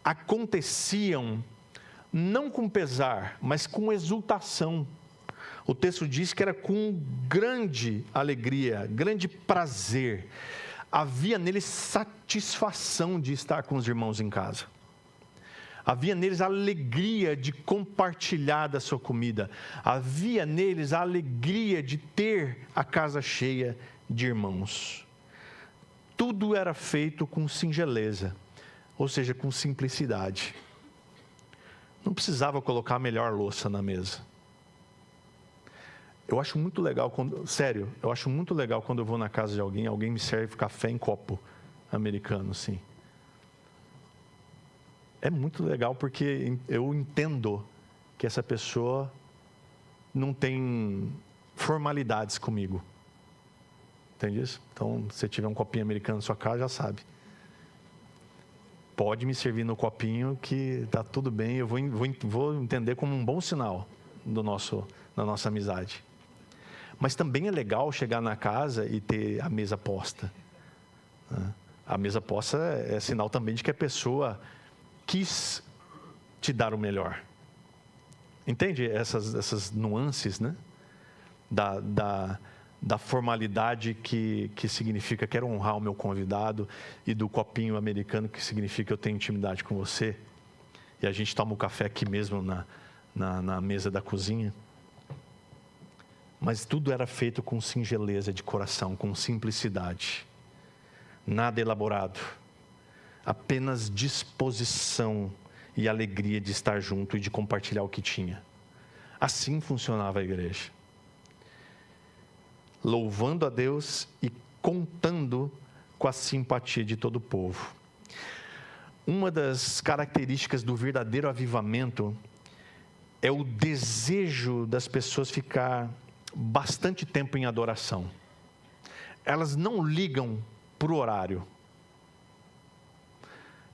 aconteciam não com pesar, mas com exultação. O texto diz que era com grande alegria, grande prazer. Havia neles satisfação de estar com os irmãos em casa. Havia neles a alegria de compartilhar da sua comida. Havia neles a alegria de ter a casa cheia de irmãos. Tudo era feito com singeleza, ou seja, com simplicidade. Não precisava colocar a melhor louça na mesa. Eu acho muito legal eu acho muito legal quando eu vou na casa de alguém me serve café em copo americano, assim. É muito legal porque eu entendo que essa pessoa não tem formalidades comigo. Entende isso? Então, se você tiver um copinho americano na sua casa, já sabe. Pode me servir no copinho que está tudo bem, eu vou entender como um bom sinal da nossa amizade. Mas também é legal chegar na casa e ter a mesa posta. A mesa posta é sinal também de que a pessoa quis te dar o melhor. Entende essas nuances, né? Da formalidade que significa quero honrar o meu convidado e do copinho americano que significa eu tenho intimidade com você. E a gente toma o café aqui mesmo na mesa da cozinha. Mas tudo era feito com singeleza de coração, com simplicidade. Nada elaborado. Apenas disposição e alegria de estar junto e de compartilhar o que tinha. Assim funcionava a igreja. Louvando a Deus e contando com a simpatia de todo o povo. Uma das características do verdadeiro avivamento é o desejo das pessoas ficar bastante tempo em adoração. Elas não ligam para o horário.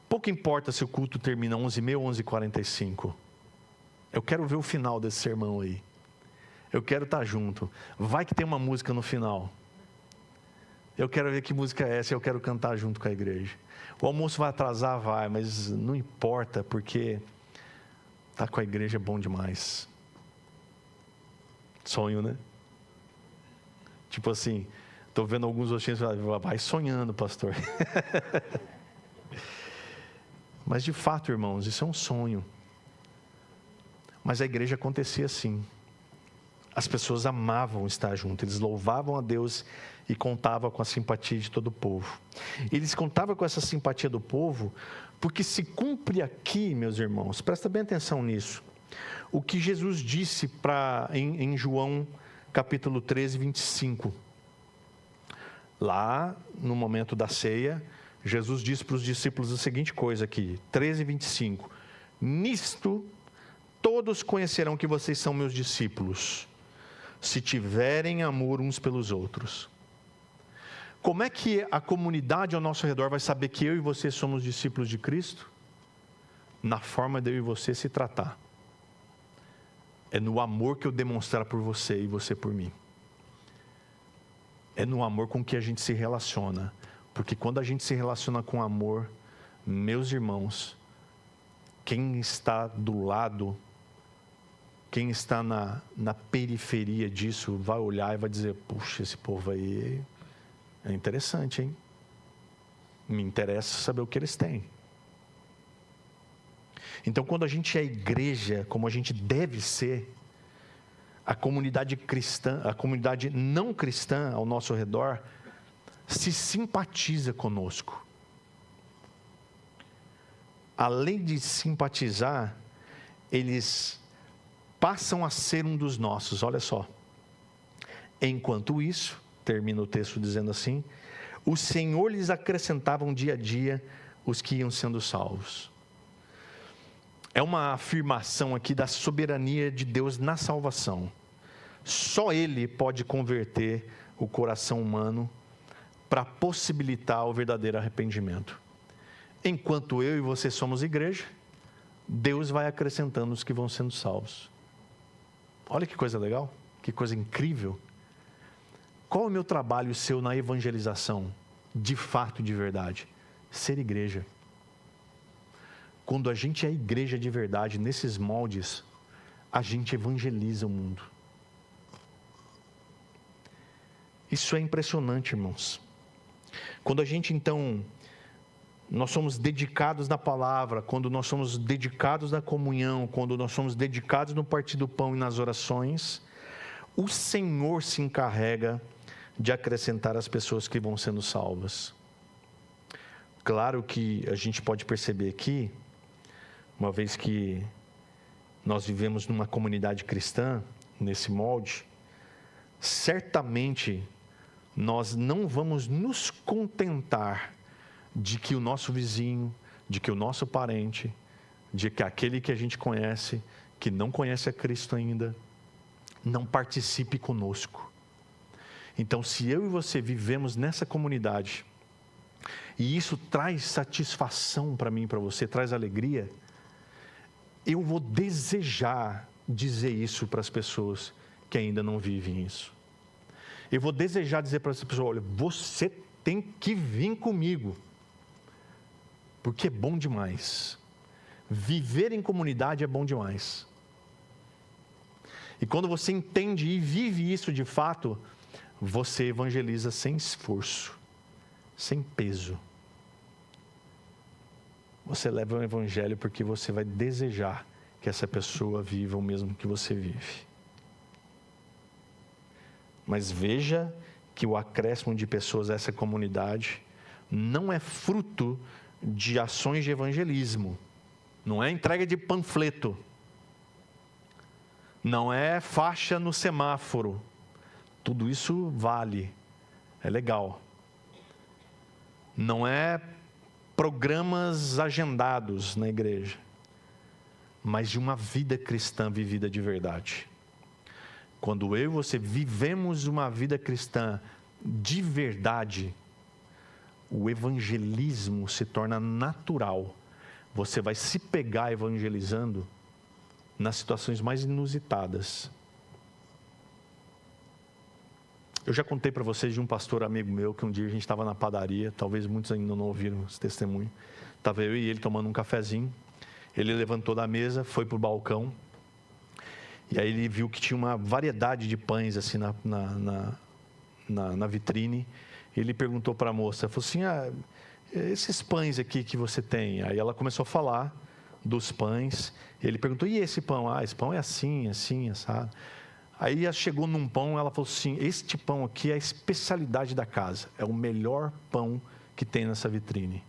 Pouco importa se o culto termina 11h30 ou 11h45. Eu quero ver o final desse sermão aí. Eu quero estar junto. Vai que tem uma música no final. Eu quero ver que música é essa, eu quero cantar junto com a igreja. O almoço vai atrasar? Vai, mas não importa, porque estar com a igreja é bom demais. Sonho, né? Tipo assim, estou vendo alguns rostinhos, vai sonhando, pastor. Mas de fato, irmãos, isso é um sonho. Mas a igreja acontecia assim. As pessoas amavam estar juntas, eles louvavam a Deus e contavam com a simpatia de todo o povo. Eles contavam com essa simpatia do povo, porque se cumpre aqui, meus irmãos, presta bem atenção nisso, o que Jesus disse em João capítulo 13, 25. Lá, no momento da ceia, Jesus disse para os discípulos a seguinte coisa aqui, 13, 25. Nisto, todos conhecerão que vocês são meus discípulos, se tiverem amor uns pelos outros. Como é que a comunidade ao nosso redor vai saber que eu e você somos discípulos de Cristo? Na forma de eu e você se tratar. É no amor que eu demonstrar por você e você por mim. É no amor com que a gente se relaciona. Porque quando a gente se relaciona com amor, meus irmãos, quem está do lado, quem está na periferia disso, vai olhar e vai dizer, puxa, esse povo aí é interessante, hein? Me interessa saber o que eles têm. Então, quando a gente é igreja, como a gente deve ser, a comunidade cristã, a comunidade não cristã ao nosso redor, se simpatiza conosco. Além de simpatizar, eles passam a ser um dos nossos, olha só. Enquanto isso, termina o texto dizendo assim, o Senhor lhes acrescentava dia a dia os que iam sendo salvos. É uma afirmação aqui da soberania de Deus na salvação. Só Ele pode converter o coração humano para possibilitar o verdadeiro arrependimento. Enquanto eu e você somos igreja, Deus vai acrescentando os que vão sendo salvos. Olha que coisa legal, que coisa incrível. Qual é o meu trabalho e seu na evangelização? De fato, de verdade. Ser igreja. Quando a gente é igreja de verdade, nesses moldes, a gente evangeliza o mundo. Isso é impressionante, irmãos. Quando a gente, então, nós somos dedicados na palavra, quando nós somos dedicados na comunhão, quando nós somos dedicados no partir do pão e nas orações, o Senhor se encarrega de acrescentar as pessoas que vão sendo salvas. Claro que a gente pode perceber aqui, uma vez que nós vivemos numa comunidade cristã, nesse molde, certamente nós não vamos nos contentar de que o nosso vizinho, de que o nosso parente, de que aquele que a gente conhece, que não conhece a Cristo ainda, não participe conosco. Então, se eu e você vivemos nessa comunidade, e isso traz satisfação para mim e para você, traz alegria, eu vou desejar dizer isso para as pessoas que ainda não vivem isso. Eu vou desejar dizer para essa pessoa, olha, você tem que vir comigo, porque é bom demais. Viver em comunidade é bom demais. E quando você entende e vive isso de fato, você evangeliza sem esforço, sem peso. Você leva o evangelho porque você vai desejar que essa pessoa viva o mesmo que você vive. Mas veja que o acréscimo de pessoas a essa comunidade não é fruto de ações de evangelismo, não é entrega de panfleto, não é faixa no semáforo. Tudo isso vale, é legal. Não é programas agendados na igreja, mas de uma vida cristã vivida de verdade. Quando eu e você vivemos uma vida cristã de verdade, o evangelismo se torna natural. Você vai se pegar evangelizando nas situações mais inusitadas. Eu já contei para vocês de um pastor amigo meu, que um dia a gente estava na padaria, talvez muitos ainda não ouviram esse testemunho. Estava eu e ele tomando um cafezinho, ele levantou da mesa, foi para o balcão, e aí ele viu que tinha uma variedade de pães assim na vitrine. Ele perguntou para a moça, falou assim, esses pães aqui que você tem? Aí ela começou a falar dos pães. Ele perguntou, e esse pão? Esse pão é assim, assim, assado. Aí chegou num pão, ela falou assim, este pão aqui é a especialidade da casa, é o melhor pão que tem nessa vitrine.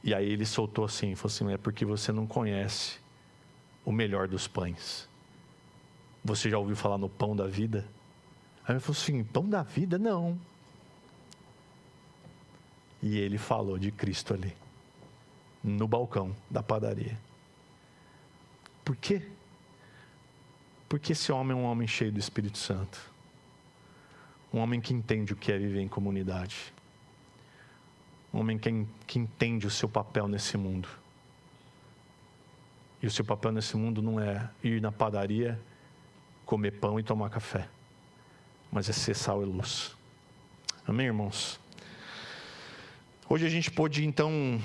E aí ele soltou assim, falou assim, é porque você não conhece o melhor dos pães. Você já ouviu falar no pão da vida? Aí ele falou assim, pão da vida? Não. E ele falou de Cristo ali, no balcão da padaria. Por quê? Porque esse homem é um homem cheio do Espírito Santo. Um homem que entende o que é viver em comunidade. Um homem que entende o seu papel nesse mundo. E o seu papel nesse mundo não é ir na padaria, comer pão e tomar café, mas é ser sal e luz. Amém, irmãos? Hoje a gente pôde então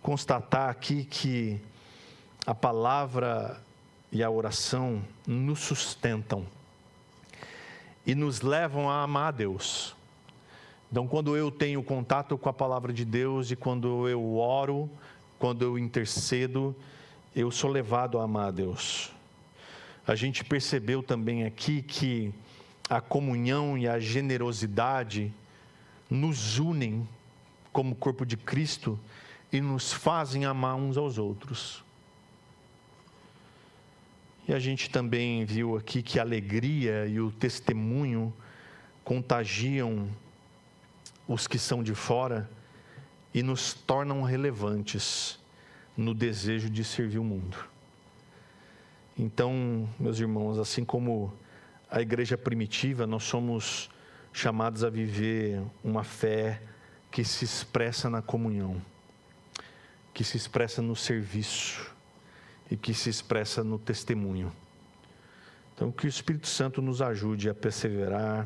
constatar aqui que a palavra e a oração nos sustentam e nos levam a amar a Deus. Então, quando eu tenho contato com a palavra de Deus e quando eu oro, quando eu intercedo, eu sou levado a amar a Deus. A gente percebeu também aqui que a comunhão e a generosidade nos unem como corpo de Cristo e nos fazem amar uns aos outros. E a gente também viu aqui que a alegria e o testemunho contagiam os que são de fora e nos tornam relevantes no desejo de servir o mundo. Então, meus irmãos, assim como a igreja primitiva, nós somos chamados a viver uma fé que se expressa na comunhão, que se expressa no serviço e que se expressa no testemunho. Então, que o Espírito Santo nos ajude a perseverar,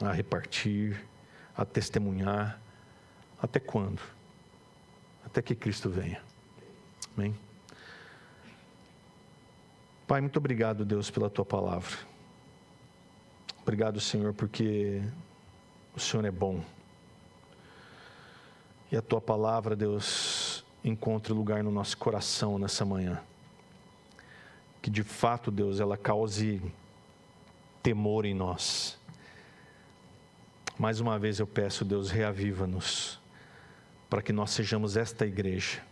a repartir, a testemunhar. Até quando? Até que Cristo venha. Amém? Pai, muito obrigado, Deus, pela Tua palavra. Obrigado, Senhor, porque o Senhor é bom. E a Tua palavra, Deus, encontre lugar no nosso coração nessa manhã. Que de fato, Deus, ela cause temor em nós. Mais uma vez eu peço, Deus, reaviva-nos, para que nós sejamos esta igreja,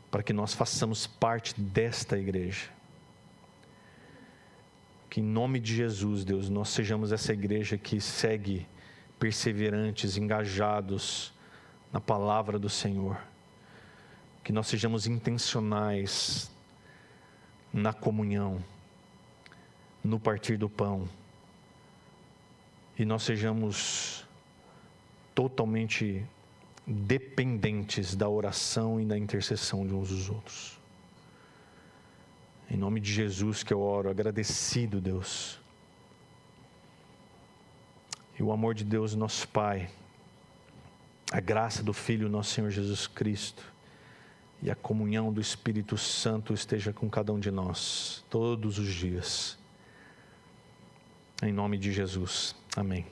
para que nós façamos parte desta igreja. Que em nome de Jesus, Deus, nós sejamos essa igreja que segue perseverantes, engajados na palavra do Senhor. Que nós sejamos intencionais na comunhão, no partir do pão. E nós sejamos totalmente dependentes da oração e da intercessão de uns dos outros. Em nome de Jesus que eu oro, agradecido, Deus. E o amor de Deus, nosso Pai, a graça do Filho, nosso Senhor Jesus Cristo, e a comunhão do Espírito Santo esteja com cada um de nós, todos os dias. Em nome de Jesus. Amém.